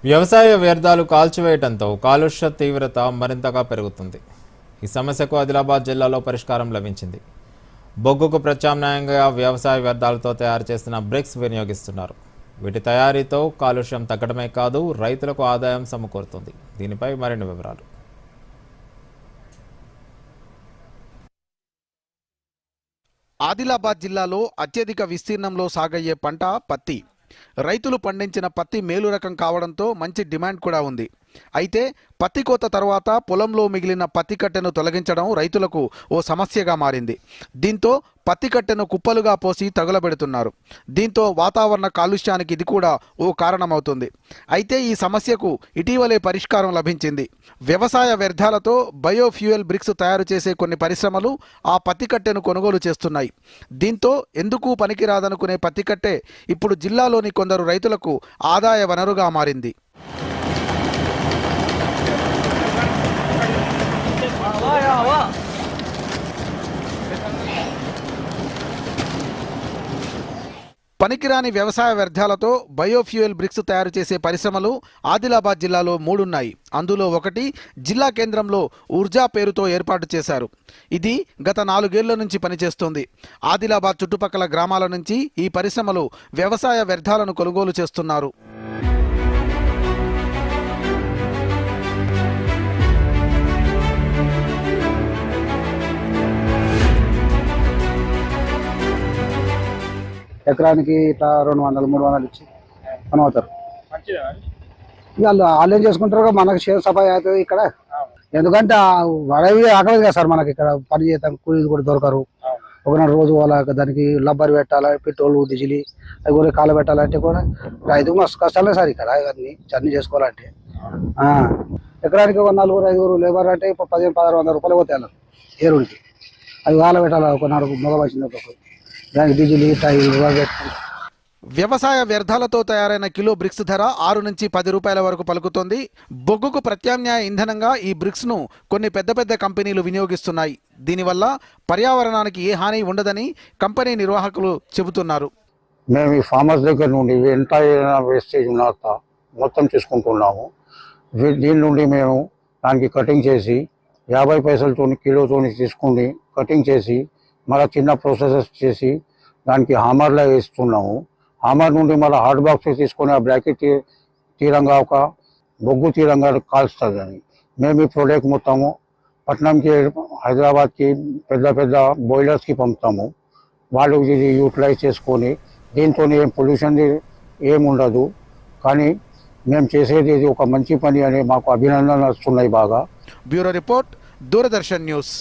వ్యవసాయ వ్యర్థాలు కాల్చివేయడంతో కాలుష్య తీవ్రత మరింతగా పెరుగుతుంది. ఈ సమస్యకు ఆదిలాబాద్ జిల్లాలో పరిష్కారం లభించింది. బొగ్గుకు ప్రత్యామ్నాయంగా వ్యవసాయ వ్యర్థాలతో తయారు చేసిన బ్రిక్స్ వినియోగిస్తున్నారు. వీటి తయారీతో కాలుష్యం తగ్గడమే కాదు, రైతులకు ఆదాయం సమకూరుతుంది. దీనిపై మరిన్ని వివరాలు. ఆదిలాబాద్ జిల్లాలో అత్యధిక విస్తీర్ణంలో సాగయ్యే పంట పత్తి. రైతులు పండించిన పత్తి మేలు రకం కావడంతో మంచి డిమాండ్ కూడా ఉంది. అయితే పత్తి కోత తర్వాత పొలంలో మిగిలిన పత్తి కట్టెను తొలగించడం రైతులకు ఓ సమస్యగా మారింది. దీంతో పత్తి కట్టెను కుప్పలుగా పోసి తగులబెడుతున్నారు. దీంతో వాతావరణ కాలుష్యానికి ఇది కూడా ఓ కారణమవుతుంది. అయితే ఈ సమస్యకు ఇటీవలే పరిష్కారం లభించింది. వ్యవసాయ వ్యర్థాలతో బయోఫ్యూయల్ బ్రిక్స్ తయారు చేసే కొన్ని పరిశ్రమలు ఆ పత్తి కట్టెను కొనుగోలు చేస్తున్నాయి. దీంతో ఎందుకు పనికిరాదనుకునే పత్తి కట్టె ఇప్పుడు జిల్లాలోని కొందరు రైతులకు ఆదాయ వనరుగా మారింది. పనికిరాని వ్యవసాయ వ్యర్థాలతో బయోఫ్యూయల్ బ్రిక్స్ తయారు చేసే పరిశ్రమలు ఆదిలాబాద్ జిల్లాలో 3 ఉన్నాయి. అందులో ఒకటి జిల్లా కేంద్రంలో ఊర్జా పేరుతో ఏర్పాటు చేశారు. ఇది గత 4 ఏళ్ల నుంచి పనిచేస్తుంది. ఆదిలాబాద్ చుట్టుపక్కల గ్రామాల నుంచి ఈ పరిశ్రమలు వ్యవసాయ వ్యర్థాలను కొనుగోలు చేస్తున్నారు. ఎకరానికి ఇట్లా 200-300 ఇచ్చి పనవుతారు. ఇక వాళ్ళు ఏం చేసుకుంటారు, మనకు షేర్ సఫాయి అవుతుంది ఇక్కడ. ఎందుకంటే వడవి ఆకలేదు కదా సార్, మనకి ఇక్కడ పని చేస్తాం, కూలీలు కూడా దొరకరు. ఒకనాడు రోజు వాళ్ళ దానికి లబ్బర్ పెట్టాలి, పెట్రోల్ డీజిల్ అవి కూడా కాలు పెట్టాలంటే కూడా రైతుకు మస్తు కష్టాలే సార్ ఇక్కడ. అన్ని చేసుకోవాలంటే ఎకరానికి ఒక 4-5 లేబర్ అంటే ఇప్పుడు 1500-1600 రూపాయలు పోతాయి వాళ్ళకి ఏరుడికి. అవి కాల పెట్టాలి, ఒకనాడు మగ వచ్చినప్పుడు దానికి డీజిల్ వ్యవసాయ వ్యర్థాలతో తయారైన కిలో బ్రిక్స్ ధర 6 నుంచి 10 రూపాయల వరకు పలుకుతోంది. బొగ్గుకు ప్రత్యామ్నాయ ఇంధనంగా ఈ బ్రిక్స్ ను కొన్ని పెద్ద కంపెనీలు వినియోగిస్తున్నాయి. దీనివల్ల పర్యావరణానికి ఏ హాని ఉండదని కంపెనీ నిర్వాహకులు చెబుతున్నారు. మేము ఈ ఫార్మర్స్ దగ్గర నుండి ఎంత వేస్టేజ్ ఉన్నంత మొత్తం తీసుకుంటున్నాము. దీని నుండి మేము దానికి కటింగ్ చేసి 50 పైసలతో కిలోతో తీసుకుని కటింగ్ చేసి మళ్ళీ చిన్న ప్రాసెసెస్ చేసి దానికి హామర్లో వేస్తున్నాము. హామర్ నుండి మళ్ళీ హాట్ బాక్స్ తీసుకొని ఆ బ్రాకెట్ తీరంగా ఒక బొగ్గు తీరంగా కాల్స్తుంది. అని మేము ఈ ప్రోడక్ట్ మొత్తము పట్నంకి, హైదరాబాద్కి పెద్ద బాయిలర్స్కి పంపుతాము. వాళ్ళు ఇది యూటిలైజ్ చేసుకొని దీంతో ఏం పొల్యూషన్ ఏముండదు. కానీ మేము చేసేది ఇది ఒక మంచి పని అని మాకు అభినందనలు వస్తున్నాయి బాగా. Bureau report, Doordarshan news.